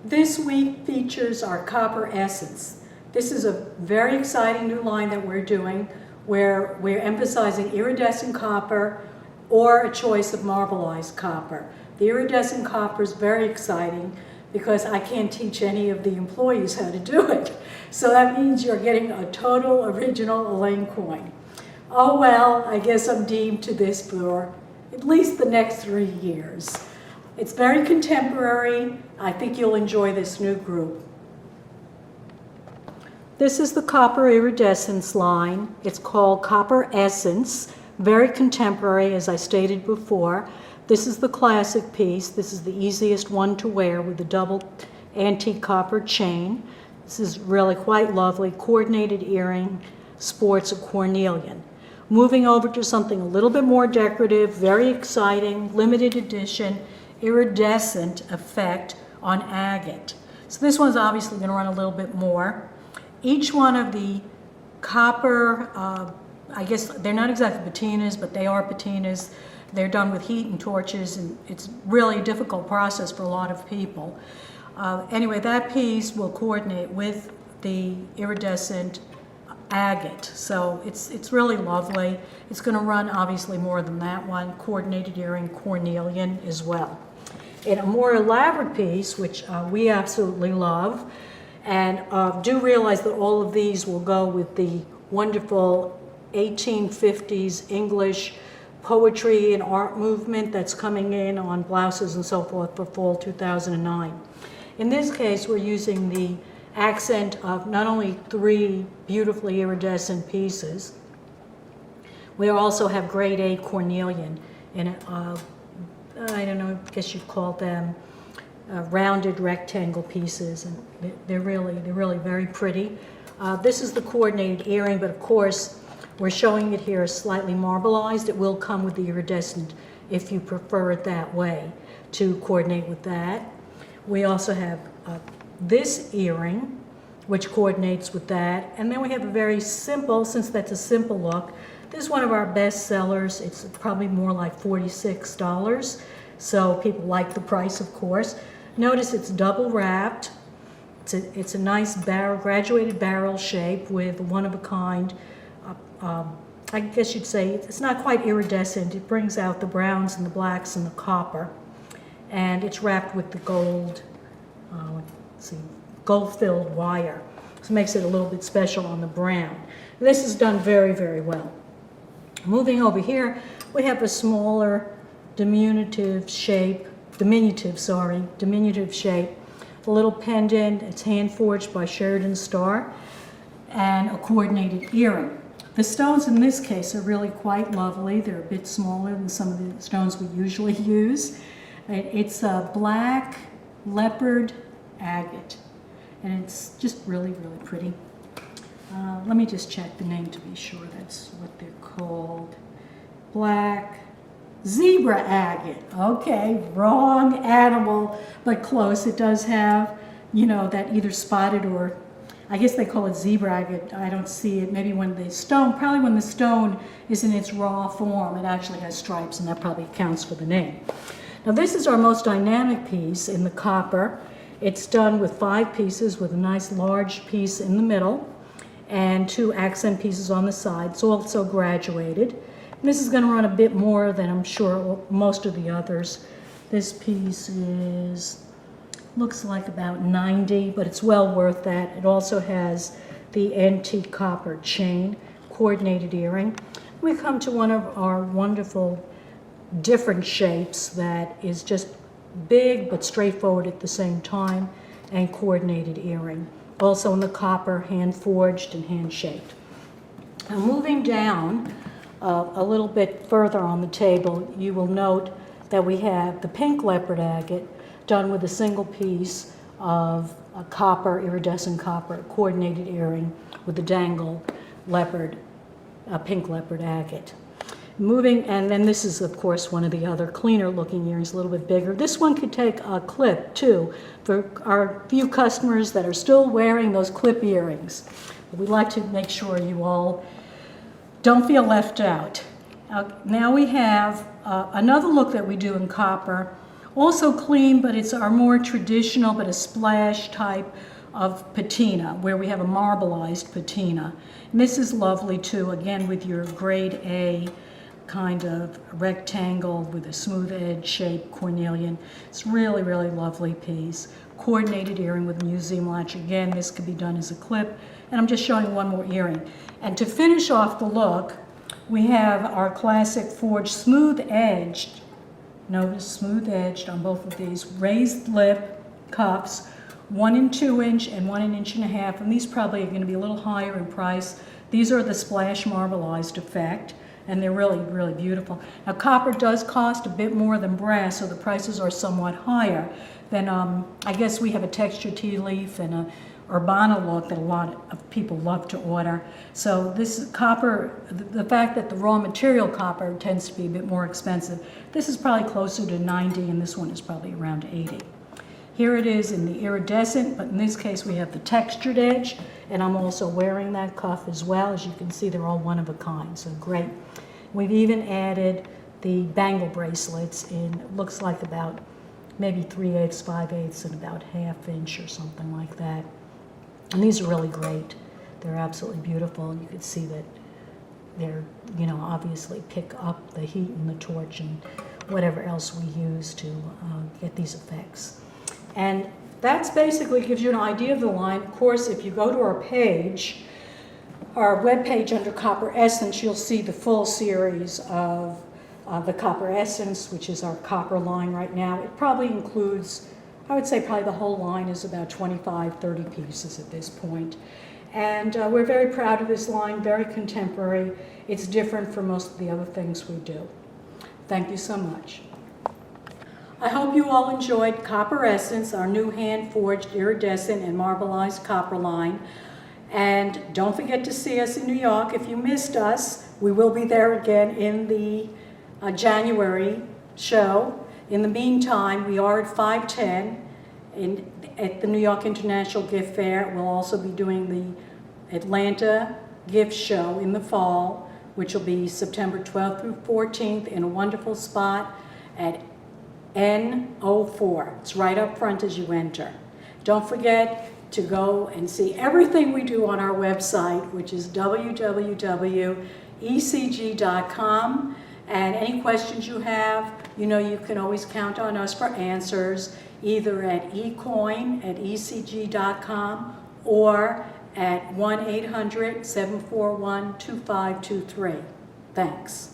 This week features our CopperEssence. This is a very exciting new line that we're doing where we're emphasizing iridescent copper or a choice of marbleized copper. The iridescent copper is very exciting because I can't teach any of the employees how to do it. So that means you're getting a total original Elaine coin. Oh well, I guess I'm deemed to this for at least the next 3 years. It's very contemporary. I think you'll enjoy this new group. This is the copper iridescence line. It's called CopperEssence. Very contemporary, as I stated before. This is the classic piece. This is the easiest one to wear with the double antique copper chain. This is really quite lovely. Coordinated earring, sports a cornelian. Moving over to something a little bit more decorative, very exciting, limited edition, iridescent effect on agate. So this one's obviously going to run a little bit more. Each one of the copper, I guess they're not exactly patinas, but they are patinas. They're done with heat and torches, and it's really a difficult process for a lot of people. Anyway, that piece will coordinate with the iridescent agate, so it's really lovely. It's going to run obviously more than that one. Coordinated earring, cornelian as well. In a more elaborate piece, which we absolutely love, and do realize that all of these will go with the wonderful 1850s English poetry and art movement that's coming in on blouses and so forth for fall 2009. In this case, we're using the accent of not only 3 beautifully iridescent pieces, we also have grade A cornelian in it. I don't know, I guess you'd call them rounded rectangle pieces, and they're really very pretty. This is the coordinated earring, but of course we're showing it here as slightly marbleized. It will come with the iridescent if you prefer it that way to coordinate with that. We also have this earring, which coordinates with that, and then we have a very simple, since that's a simple look, this is one of our best sellers. It's probably more like $46, so people like the price, of course. Notice it's double wrapped. It's a nice barrel, graduated barrel shape with one-of-a-kind, I guess you'd say, it's not quite iridescent. It brings out the browns and the blacks and the copper. And it's wrapped with the gold, let's see, gold-filled wire. So it makes it a little bit special on the brown. This is done very, very well. Moving over here, we have a smaller diminutive shape, diminutive shape, a little pendant. It's hand forged by Sheridan Starr, and a coordinated earring. The stones in this case are really quite lovely. They're a bit smaller than some of the stones we usually use. It's a black leopard agate, and it's just really, really pretty. Let me just check the name to be sure that's what they're called. Black zebra agate. Okay, wrong animal, but close. It does have, you know, that either spotted or, I guess they call it zebra agate. I don't see it. Maybe when the stone, probably when the stone is in its raw form, it actually has stripes, and that probably accounts for the name. Now this is our most dynamic piece in the copper. It's done with 5 pieces with a nice large piece in the middle and 2 accent pieces on the side. It's also graduated. And this is going to run a bit more than I'm sure most of the others. This piece looks like about 90, but it's well worth that. It also has the antique copper chain, coordinated earring. We come to one of our wonderful different shapes that is just big but straightforward at the same time, and coordinated earring. Also in the copper, hand forged and hand shaped. Now moving down a little bit further on the table, you will note that we have the pink leopard agate done with a single piece of a copper, iridescent copper, coordinated earring with the dangle leopard, pink leopard agate. Moving, and then this is of course one of the other cleaner looking earrings, a little bit bigger. This one could take a clip too, for our few customers that are still wearing those clip earrings. We'd like to make sure you all don't feel left out. Now we have another look that we do in copper Also clean, but it's our more traditional but a splash type of patina, where we have a marbleized patina. And this is lovely too, again with your grade A kind of rectangle with a smooth edge shape cornelian. It's really, really lovely piece. Coordinated earring with museum latch. Again, this could be done as a clip. And I'm just showing one more earring. And to finish off the look, we have our classic forged smooth edged, notice smooth edged on both of these, raised lip cuffs, 1 2 inch and 1 1.5 inch, and these probably are going to be a little higher in price. These are the splash marbleized effect, and they're really, really beautiful. Now copper does cost a bit more than brass, so the prices are somewhat higher than, I guess we have a textured tea leaf and a Urbana look that a lot of people love to order. So this is copper, the fact that the raw material copper tends to be a bit more expensive. This is probably closer to 90 and this one is probably around 80. Here it is in the iridescent, but in this case we have the textured edge, and I'm also wearing that cuff as well. As you can see, they're all one of a kind, so great. We've even added the bangle bracelets in, it looks like about maybe 3/8, 5/8, and about 1/2 inch or something like that. And these are really great. They're absolutely beautiful. You can see that they're, you know, obviously pick up the heat and the torch and whatever else we use to get these effects. And that's basically gives you an idea of the line. Of course, if you go to our page, our web page under CopperEssence, you'll see the full series of the CopperEssence, which is our copper line right now. It probably includes, I would say probably the whole line is about 25, 30 pieces at this point. And we're very proud of this line, very contemporary. It's different from most of the other things we do. Thank you so much. I hope you all enjoyed CopperEssence, our new hand-forged iridescent and marbleized copper line. And don't forget to see us in New York. If you missed us, we will be there again in the January show. In the meantime, we are at 510 at the New York International Gift Fair. We'll also be doing the Atlanta Gift Show in the fall, which will be September 12th through 14th in a wonderful spot at N04. It's right up front as you enter. Don't forget to go and see everything we do on our website, which is www.ecg.com. And any questions you have, you know you can always count on us for answers, either at ecoin@ecg.com or at 1-800-741-2523. Thanks.